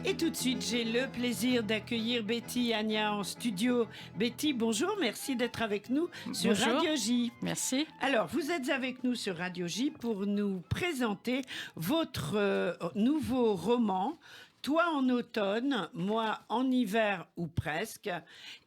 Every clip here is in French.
Et tout de suite, j'ai le plaisir d'accueillir Betty Agna en studio. Betty, bonjour, merci d'être avec nous sur Bonjour. Radio J. Merci. Alors, vous êtes avec nous sur Radio J pour nous présenter votre nouveau roman. Toi en automne, moi en hiver ou presque.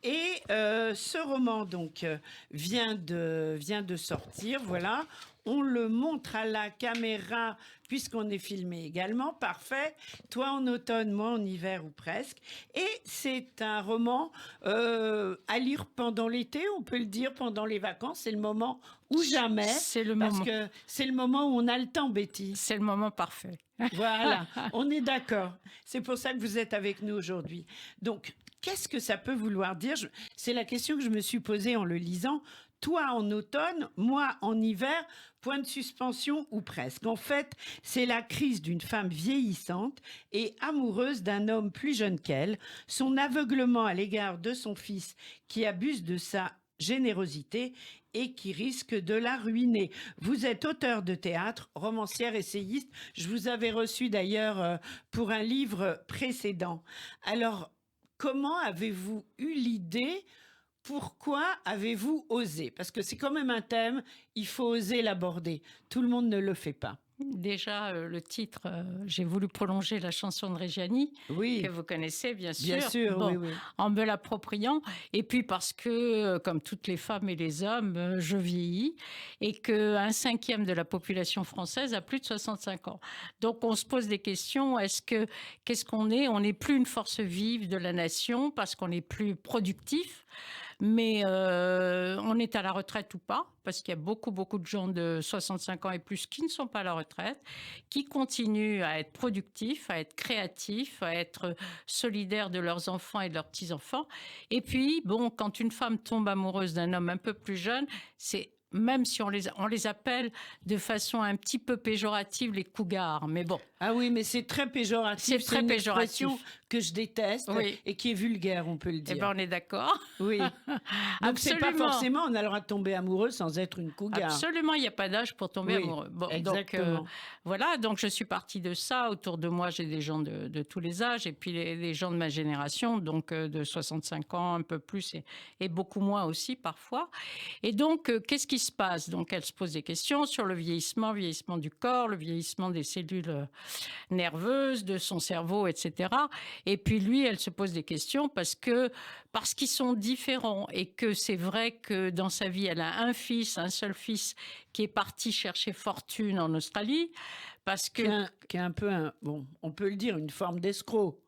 Et ce roman donc vient de sortir, voilà. On le montre à la caméra puisqu'on est filmé également. Parfait. Toi en automne, moi en hiver ou presque. Et c'est un roman à lire pendant l'été, on peut le dire, pendant les vacances. C'est le moment ou jamais. C'est le parce moment. que c'est le moment où on a le temps, Betty. C'est le moment parfait. Voilà, on est d'accord. C'est pour ça que vous êtes avec nous aujourd'hui. Donc, qu'est-ce que ça peut vouloir dire? C'est la question que je me suis posée en le lisant. Toi en automne, moi en hiver, point de suspension ou presque. En fait, c'est la crise d'une femme vieillissante et amoureuse d'un homme plus jeune qu'elle, son aveuglement à l'égard de son fils qui abuse de sa générosité et qui risque de la ruiner. Vous êtes auteur de théâtre, romancière, essayiste. Je vous avais reçu d'ailleurs pour un livre précédent. Alors, comment avez-vous eu l'idée? Pourquoi avez-vous osé? Parce que c'est quand même un thème, il faut oser l'aborder. Tout le monde ne le fait pas. Déjà, le titre, j'ai voulu prolonger la chanson de Reggiani, Oui, que vous connaissez bien sûr. bien sûr, Bon, oui, oui. en me l'appropriant. Et puis parce que, comme toutes les femmes et les hommes, je vieillis et qu'un cinquième de la population française a plus de 65 ans. Donc on se pose des questions. Qu'est-ce qu'on est? On n'est plus une force vive de la nation parce qu'on n'est plus productif. Mais on est à la retraite ou pas, parce qu'il y a beaucoup de gens de 65 ans et plus qui ne sont pas à la retraite, qui continuent à être productifs, à être créatifs, à être solidaires de leurs enfants et de leurs petits-enfants. Et puis, bon, quand une femme tombe amoureuse d'un homme un peu plus jeune, c'est même si on les appelle de façon un petit peu péjorative les cougars, mais bon. Ah oui, mais c'est très péjoratif. C'est très une péjoratif. expression que je déteste Oui. et qui est vulgaire, on peut le dire. Eh ben, on est d'accord. Oui. Donc c'est pas Absolument. forcément on a le droit de tomber amoureux sans être une cougar. Absolument, il n'y a pas d'âge pour tomber Oui, amoureux. Bon, exactement. Donc, voilà, donc je suis partie de ça. Autour de moi, j'ai des gens de tous les âges et puis les gens de ma génération, donc de 65 ans, un peu plus et beaucoup moins aussi parfois. Et donc, qu'est-ce qui se passe? Donc, elle se pose des questions sur le vieillissement du corps, le vieillissement des cellules nerveuses, de son cerveau, etc. Et puis lui, elle se pose des questions parce qu'ils sont différents et que c'est vrai que dans sa vie, elle a un seul fils qui est parti chercher fortune en Australie parce que Qui est un peu bon, on peut le dire, une forme d'escroc.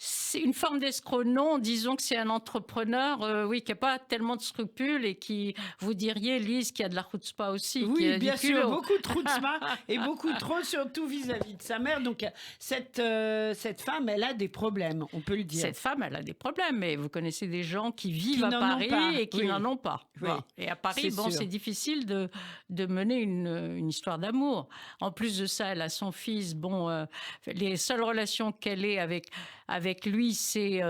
c'est une forme d'escroc, non. Disons que c'est un entrepreneur, oui, qui n'a pas tellement de scrupules et qui, vous diriez, Lise, qui a de la chutzpah aussi. Oui, qui a bien du sûr, culot. beaucoup de chutzpah et beaucoup trop, surtout vis-à-vis de sa mère. Donc cette femme, elle a des problèmes, on peut le dire. Cette femme, elle a des problèmes, mais vous connaissez des gens qui vivent Qui à n'en ont Paris pas. et qui Oui. n'en ont pas. Oui. Voilà. Et à Paris, C'est bon, sûr. c'est difficile de mener une histoire d'amour. En plus de ça, elle a son fils. Bon, les seules relations qu'elle ait avec lui, c'est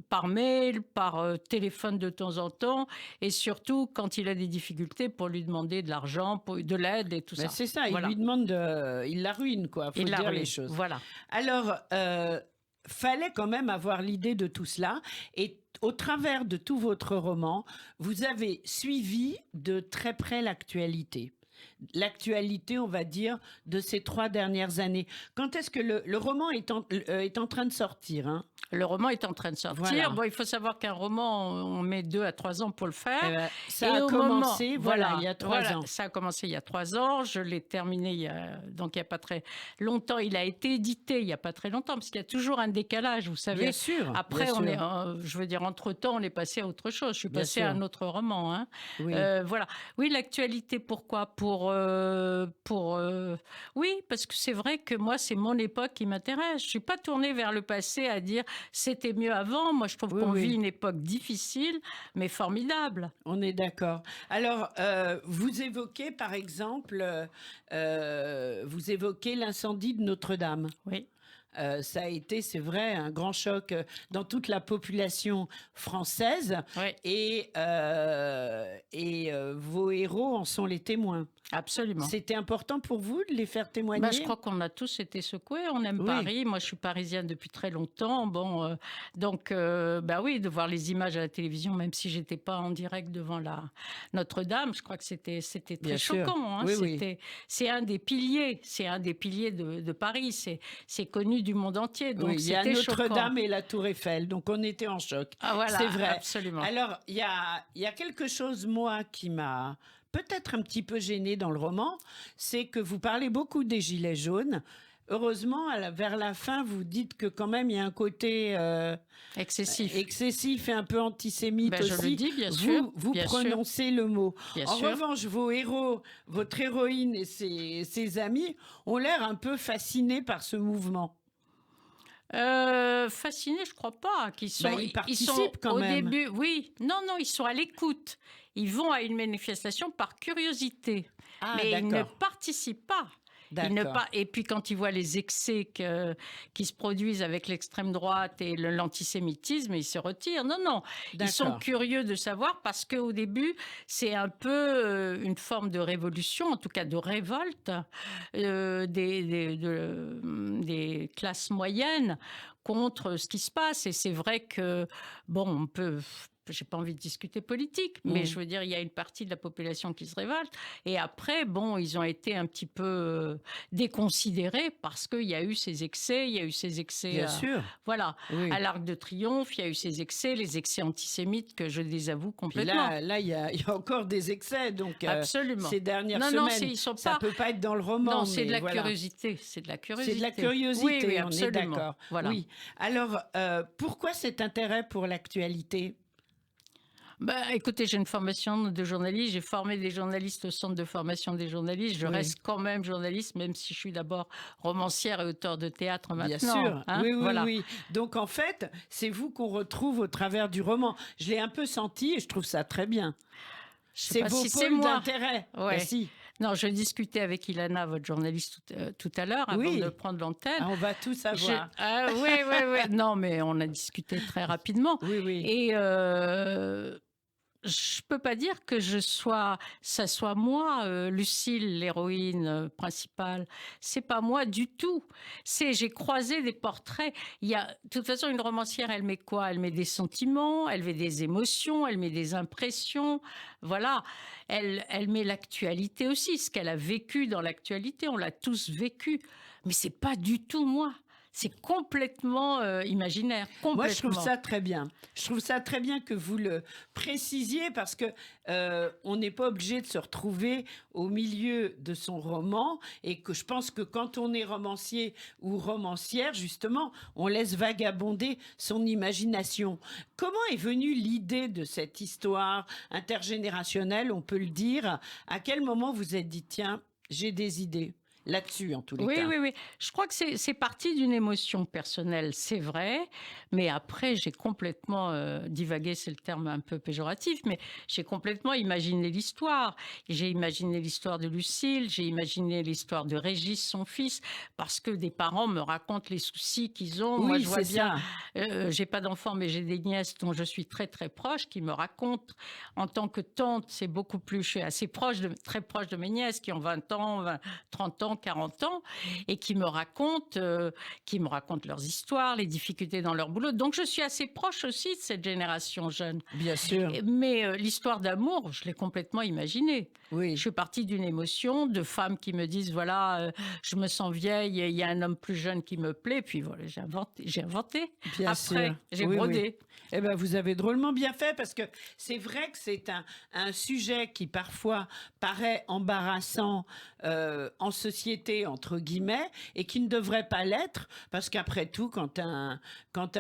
par mail, par téléphone de temps en temps, et surtout quand il a des difficultés pour lui demander de l'argent, de l'aide et tout Ben, ça. c'est ça, Voilà. il lui demande il la ruine, quoi. Faut Il la dire ruine. les choses. Voilà. Alors, fallait quand même avoir l'idée de tout cela. Et au travers de tout votre roman, vous avez suivi de très près l'actualité. L'actualité, on va dire, de ces 3 dernières années. Quand est-ce que le roman est en train de sortir, hein? Le roman est en train de sortir. Voilà. Bon, il faut savoir qu'un roman, on met 2 à 3 ans pour le faire. Eh ben, ça Et a au commencé, moment, voilà, il y a 3 ans. Ça a commencé il y a 3 ans. Je l'ai terminé il y a pas très longtemps. Il a été édité il y a pas très longtemps, parce qu'il y a toujours un décalage, vous savez. Bien sûr. Après, bien on sûr. est, je veux dire, entre-temps, on est passé à autre chose. Je suis Bien passée sûr. à un autre roman, hein. Oui. Voilà. Oui, l'actualité, pourquoi? Oui, parce que c'est vrai que moi, c'est mon époque qui m'intéresse. Je suis pas tournée vers le passé à dire c'était mieux avant. Moi, je trouve Oui, qu'on oui. vit une époque difficile, mais formidable. On est d'accord. Alors, vous évoquez, par exemple, vous évoquez l'incendie de Notre-Dame. Oui. Ça a été, c'est vrai, un grand choc dans toute la population française. Ouais. Vos héros en sont les témoins. Absolument. C'était important pour vous de les faire témoigner? Bah, je crois qu'on a tous été secoués. On aime Oui. Paris. Moi, je suis parisienne depuis très longtemps. Bon, donc, bah oui, de voir les images à la télévision, même si j'étais pas en direct devant la Notre-Dame, je crois que c'était très Bien sûr. choquant. Hein. Oui, oui. C'est un des piliers. C'est un des piliers de Paris. C'est connu du monde entier. Donc, Oui, il y a c'était choquant. Notre-Dame et la Tour Eiffel, donc on était en choc. Ah, voilà, C'est vrai. absolument. Alors, il y a quelque chose, moi, qui m'a peut-être un petit peu gênée dans le roman, c'est que vous parlez beaucoup des Gilets jaunes. Heureusement, vers la fin, vous dites que quand même, il y a un côté excessif et un peu antisémite Ben, aussi. je le dis, bien sûr. Vous bien sûr. prononcez le mot. Bien En sûr. revanche, vos héros, votre héroïne et ses amis ont l'air un peu fascinés par ce mouvement. Fascinés, je crois pas. Ils participent sont quand au même. début, oui. Non, ils sont à l'écoute. Ils vont à une manifestation par curiosité, Ah, mais ils ne d'accord. participent pas. Et puis quand ils voient les excès qui se produisent avec l'extrême droite et l'antisémitisme, ils se retirent. Non, ils sont D'accord. curieux de savoir parce qu'au début, c'est un peu une forme de révolution, en tout cas de révolte des classes moyennes contre ce qui se passe. Et c'est vrai que, bon, on peut... J'ai pas envie de discuter politique, mais je veux dire, il y a une partie de la population qui se révolte. Et après, bon, ils ont été un petit peu déconsidérés parce qu'il y a eu ces excès. Il y a eu ces excès. Bien sûr. Voilà. Oui. À l'Arc de Triomphe, il y a eu ces excès, les excès antisémites que je désavoue Puis complètement. là, il y a encore des excès. Donc, Absolument. ces dernières Non, semaines, ils sont ça pas... peut pas être dans le roman. Non, c'est mais de la voilà. curiosité. C'est de la curiosité. C'est de la curiosité, Oui, on est absolument. d'accord. Voilà. Oui. Alors, pourquoi cet intérêt pour l'actualité? Écoutez, j'ai une formation de journaliste. J'ai formé des journalistes au centre de formation des journalistes. Je Oui. reste quand même journaliste, même si je suis d'abord romancière et auteure de théâtre maintenant. Bien sûr, hein, oui. voilà. Donc en fait, c'est vous qu'on retrouve au travers du roman. Je l'ai un peu senti et je trouve ça très bien. Je sais C'est pas vos si c'est pôles moi. d'intérêt. Ouais. Ben si. Non, je discutais avec Ilana, votre journaliste, tout à l'heure, avant Oui. de prendre l'antenne. Ah, on va tout savoir. Oui. Non, mais on a discuté très rapidement. Oui. Et je peux pas dire que ça soit moi, Lucille, l'héroïne principale. C'est pas moi du tout. J'ai croisé des portraits. De toute façon, une romancière, elle met quoi? Elle met des sentiments, elle met des émotions, elle met des impressions. Voilà. Elle met l'actualité aussi, ce qu'elle a vécu dans l'actualité. On l'a tous vécu. Mais c'est pas du tout moi. C'est complètement imaginaire. Complètement. Moi, je trouve ça très bien. Je trouve ça très bien que vous le précisiez parce que on n'est pas obligé de se retrouver au milieu de son roman et que je pense que quand on est romancier ou romancière, justement, on laisse vagabonder son imagination. Comment est venue l'idée de cette histoire intergénérationnelle, on peut le dire? À quel moment vous vous êtes dit, tiens, j'ai des idées? Là-dessus, en tous les cas. Oui. Je crois que c'est parti d'une émotion personnelle, c'est vrai. Mais après, j'ai complètement divagué, c'est le terme un peu péjoratif, mais j'ai complètement imaginé l'histoire. J'ai imaginé l'histoire de Lucille, j'ai imaginé l'histoire de Régis, son fils, parce que des parents me racontent les soucis qu'ils ont. Oui, moi, je vois c'est bien. ça. J'ai pas d'enfants, mais j'ai des nièces dont je suis très très proche, qui me racontent. En tant que tante, c'est beaucoup plus. Je suis assez très proche de mes nièces qui ont 20 ans, 30 ans. 40 ans, et qui me racontent leurs histoires, les difficultés dans leur boulot. Donc, je suis assez proche aussi de cette génération jeune. Bien sûr. Mais l'histoire d'amour, je l'ai complètement imaginée. Oui. Je suis partie d'une émotion de femmes qui me disent, voilà, je me sens vieille, il y a un homme plus jeune qui me plaît, puis voilà, j'ai inventé. Bien Après, sûr. j'ai Oui, brodé. oui. Eh ben, vous avez drôlement bien fait parce que c'est vrai que c'est un sujet qui parfois paraît embarrassant en société, entre guillemets, et qui ne devrait pas l'être parce qu'après tout, quand un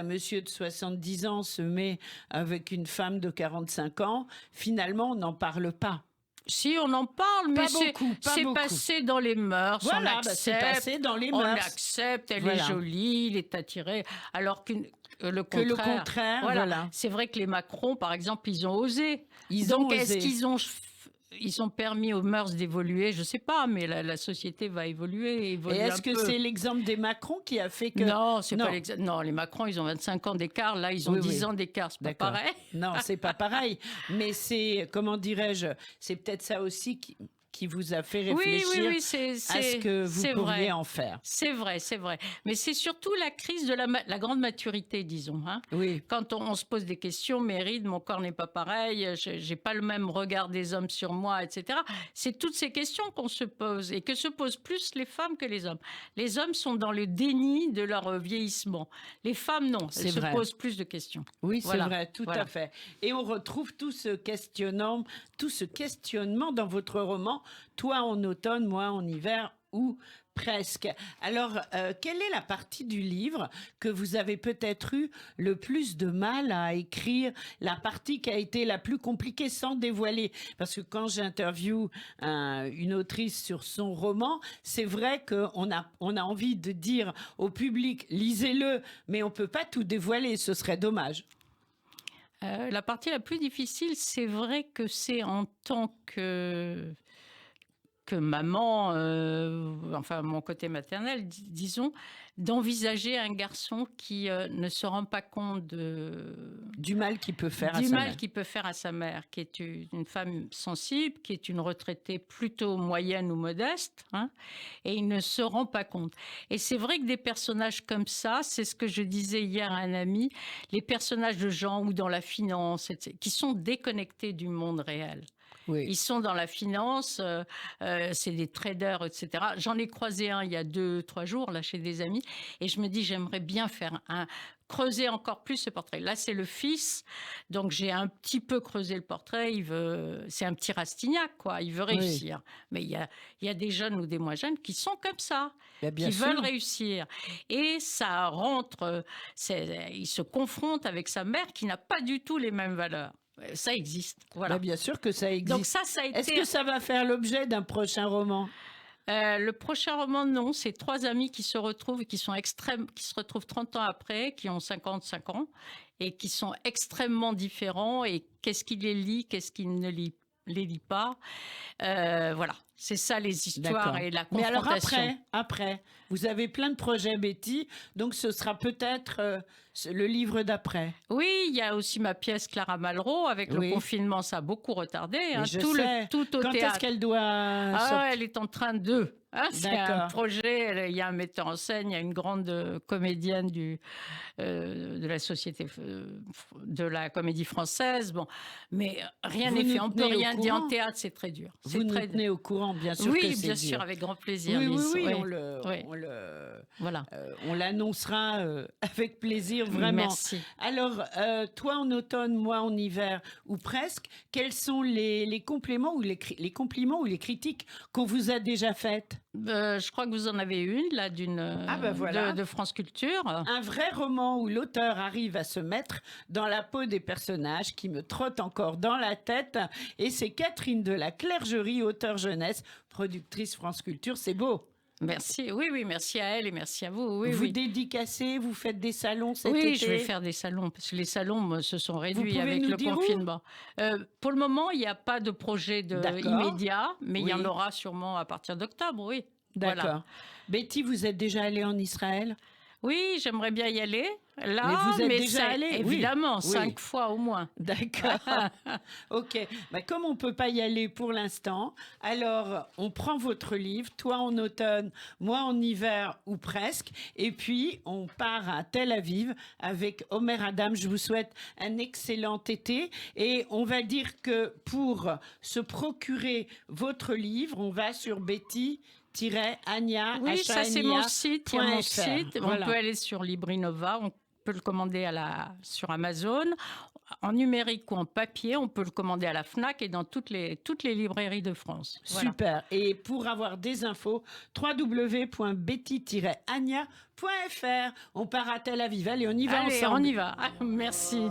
monsieur de 70 ans se met avec une femme de 45 ans, finalement, on n'en parle pas. Si, on en parle, mais c'est beaucoup. passé dans les mœurs. Voilà, on accepte, c'est passé dans les on mœurs. l'accepte, elle Voilà. est jolie, il est attiré. Alors que le contraire, voilà. C'est vrai que les Macron, par exemple, ils ont osé. Ils Donc, ont est-ce osé. qu'ils ont ils ont permis aux mœurs d'évoluer. Je ne sais pas, mais la société va évoluer. Et est-ce que c'est l'exemple des Macron qui a fait que... Non, c'est pas l'exemple. Non, les Macron, ils ont 25 ans d'écart. Là, ils ont 10 ans d'écart. C'est pas pareil. Non, c'est pas pareil. Mais c'est, comment dirais-je, c'est peut-être ça aussi qui vous a fait réfléchir à ce que vous pourriez en faire. C'est vrai. Mais c'est surtout la crise de la grande maturité, disons. Hein. Oui. Quand on se pose des questions, Méride, mon corps n'est pas pareil, j'ai pas le même regard des hommes sur moi, etc. C'est toutes ces questions qu'on se pose et que se posent plus les femmes que les hommes. Les hommes sont dans le déni de leur vieillissement. Les femmes, non. Elles se posent plus de questions. Oui, c'est vrai, tout à fait. Et on retrouve tout ce questionnement dans votre roman. Toi en automne, moi en hiver ou presque. Alors, quelle est la partie du livre que vous avez peut-être eu le plus de mal à écrire, la partie qui a été la plus compliquée sans dévoiler? Parce que quand j'interviewe une autrice sur son roman, c'est vrai qu'on a envie de dire au public, lisez-le, mais on ne peut pas tout dévoiler, ce serait dommage. La partie la plus difficile, c'est vrai que c'est en tant que maman, enfin mon côté maternel, disons, d'envisager un garçon qui ne se rend pas compte du mal qu'il peut faire à sa mère, qui est une femme sensible, qui est une retraitée plutôt moyenne ou modeste, hein, et il ne se rend pas compte. Et c'est vrai que des personnages comme ça, c'est ce que je disais hier à un ami, les personnages de gens ou dans la finance, etc., qui sont déconnectés du monde réel. Oui. Ils sont dans la finance, c'est des traders, etc. J'en ai croisé un il y a 2-3 jours là chez des amis et je me dis j'aimerais bien creuser encore plus ce portrait. Là, c'est le fils, donc j'ai un petit peu creusé le portrait. C'est un petit Rastignac, quoi. Il veut réussir. Oui. Mais il y a des jeunes ou des moins jeunes qui sont comme ça, qui veulent réussir. Et ça rentre, il se confronte avec sa mère qui n'a pas du tout les mêmes valeurs. Ça existe, voilà. Bien sûr que ça existe. Donc ça a été... Est-ce que ça va faire l'objet d'un prochain roman? Le prochain roman, non. C'est 3 amis qui se retrouvent et qui se retrouvent 30 ans après, qui ont 55 ans et qui sont extrêmement différents. Et qu'est-ce qui les lie, qu'est-ce qui ne les lit pas. Voilà, c'est ça les histoires et la confrontation. Mais alors après, vous avez plein de projets, Betty, donc ce sera peut-être le livre d'après. Oui, il y a aussi ma pièce Clara Malraux. Avec le confinement, ça a beaucoup retardé. Hein, tout au Quand théâtre. Est-ce qu'elle doit sortir? Elle est en train de... c'est un projet, il y a un metteur en scène, il y a une grande comédienne de la société de la comédie française. Bon, mais rien n'est fait. On ne peut rien dire en théâtre, c'est très dur. Vous nous tenez au courant, bien sûr. Oui, bien sûr, avec grand plaisir. Oui, on l'annoncera avec plaisir, vraiment. Merci. Alors, toi en automne, moi en hiver, ou presque, quels sont les compliments ou les critiques qu'on vous a déjà faites? Je crois que vous en avez une, là, de France Culture. Un vrai roman où l'auteur arrive à se mettre dans la peau des personnages qui me trottent encore dans la tête. Et c'est Catherine de la Clergerie, auteure jeunesse, productrice France Culture. C'est beau. Merci, oui, merci à elle et merci à vous. Vous dédicacez, vous faites des salons cet été? Oui, je vais faire des salons, parce que les salons se sont réduits avec le confinement. Pour le moment, il n'y a pas de projet immédiat, mais il y en aura sûrement à partir d'octobre, oui. D'accord. Voilà. Betty, vous êtes déjà allée en Israël? Oui, j'aimerais bien y aller. Là, mais vous êtes déjà allé? Évidemment, 5 fois au moins. D'accord. Ok. Comme on ne peut pas y aller pour l'instant, alors on prend votre livre, toi en automne, moi en hiver ou presque, et puis on part à Tel Aviv avec Omer Adam. Je vous souhaite un excellent été et on va dire que pour se procurer votre livre, on va sur Betty-Anya. Oui, ça c'est mon site. Voilà. On peut aller sur Librinova, on peut le commander sur Amazon, en numérique ou en papier. On peut le commander à la Fnac et dans toutes les librairies de France. Voilà. Super. Et pour avoir des infos, www.betty-anya.fr. On part à Tel Aviv. Allez, on y va ensemble. On y va. Merci.